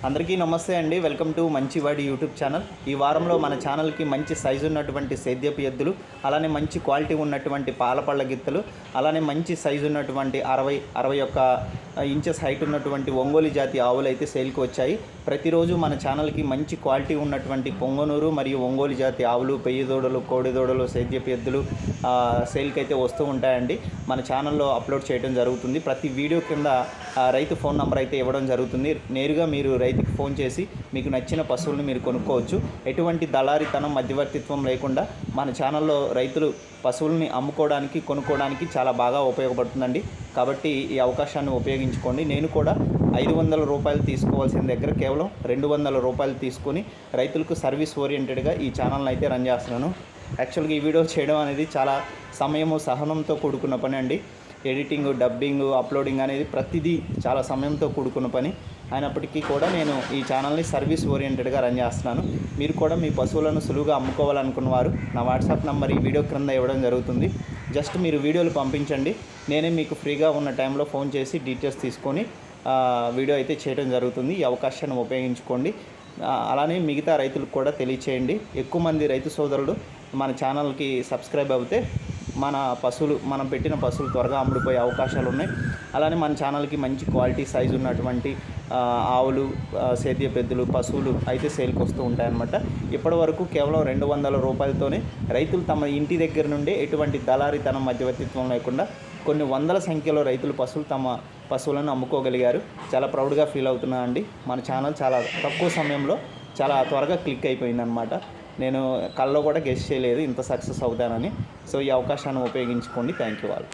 అందరికీ నమస్తే అండి. వెల్కమ్ టు మంచివాడి యూట్యూబ్ ఛానల్. ఈ వారంలో మన ఛానల్కి మంచి సైజు ఉన్నటువంటి సేద్యపు ఎద్దులు, అలానే మంచి క్వాలిటీ ఉన్నటువంటి పాలపళ్ళ గిత్తలు, అలానే మంచి సైజు ఉన్నటువంటి 61 ఇంచెస్ హైట్ ఉన్నటువంటి ఒంగోలు జాతి ఆవులు అయితే సేల్కి వచ్చాయి. ప్రతిరోజు మన ఛానల్కి మంచి క్వాలిటీ ఉన్నటువంటి పొంగనూరు మరియు ఒంగోలు జాతి ఆవులు, పెయ్యి దూడలు, కోడి దూడలు, సేద్యపు ఎద్దులు సేల్కి అయితే వస్తూ ఉంటాయండి. మన ఛానల్లో అప్లోడ్ చేయడం జరుగుతుంది. ప్రతి వీడియో కింద రైతు ఫోన్ నెంబర్ అయితే ఇవ్వడం జరుగుతుంది. నేరుగా మీరు రైతుకి ఫోన్ చేసి మీకు నచ్చిన పశువులను మీరు కొనుక్కోవచ్చు. ఎటువంటి దళారితనం, మధ్యవర్తిత్వం లేకుండా మన ఛానల్లో రైతులు పశువుల్ని అమ్ముకోవడానికి, కొనుక్కోవడానికి చాలా బాగా ఉపయోగపడుతుందండి. కాబట్టి ఈ అవకాశాన్ని ఉపయోగించుకోండి. నేను కూడా 500 రూపాయలు తీసుకోవాల్సిన దగ్గర కేవలం 200 రూపాయలు తీసుకొని రైతులకు సర్వీస్ ఓరియంటెడ్గా ఈ ఛానల్ని అయితే రన్ చేస్తున్నాను. యాక్చువల్గా ఈ వీడియో చేయడం అనేది చాలా సమయము, సహనంతో కూడుకున్న పని అండి. ఎడిటింగ్, డబ్బింగ్, అప్లోడింగ్ అనేది ప్రతిదీ చాలా సమయంతో కూడుకున్న పని. అయినప్పటికీ కూడా నేను ఈ ఛానల్ని సర్వీస్ ఓరియంటెడ్గా రన్ చేస్తున్నాను. మీరు కూడా మీ పశువులను సులువుగా అమ్ముకోవాలనుకున్న వారు నా వాట్సాప్ నెంబర్ ఈ వీడియో క్రింద ఇవ్వడం జరుగుతుంది. జస్ట్ మీరు వీడియోలు పంపించండి. నేనే మీకు ఫ్రీగా ఉన్న టైంలో ఫోన్ చేసి డీటెయిల్స్ తీసుకొని వీడియో అయితే చేయడం జరుగుతుంది. ఈ అవకాశాన్ని ఉపయోగించుకోండి. అలానే మిగతా రైతులకు కూడా తెలియచేయండి. ఎక్కువ మంది రైతు సోదరులు మన ఛానల్కి సబ్స్క్రైబ్ అవుతే మన పశువులు, మనం పెట్టిన పశువులు త్వరగా అమ్ముడిపోయే అవకాశాలు ఉన్నాయి. అలానే మన ఛానల్కి మంచి క్వాలిటీ సైజు ఉన్నటువంటి ఆవులు, సేద్యపు ఎద్దులు, పశువులు అయితే సేల్కి వస్తూ ఉంటాయన్నమాట. ఇప్పటి వరకు కేవలం 200 రూపాయలతోనే రైతులు తమ ఇంటి దగ్గర నుండే ఎటువంటి దళారితనం, మధ్యవర్తిత్వం లేకుండా కొన్ని వందల సంఖ్యలో రైతులు తమ పశువులను అమ్ముకోగలిగారు. చాలా ప్రౌడ్గా ఫీల్ అవుతున్నా అండి. మన ఛానల్ చాలా తక్కువ సమయంలో చాలా త్వరగా క్లిక్ అయిపోయిందనమాట. నేను కల్లో కూడా గెస్ చేయలేదు ఇంత సక్సెస్ అవుతానని. సో ఈ అవకాశాన్ని ఉపయోగించుకోండి. Thank you all.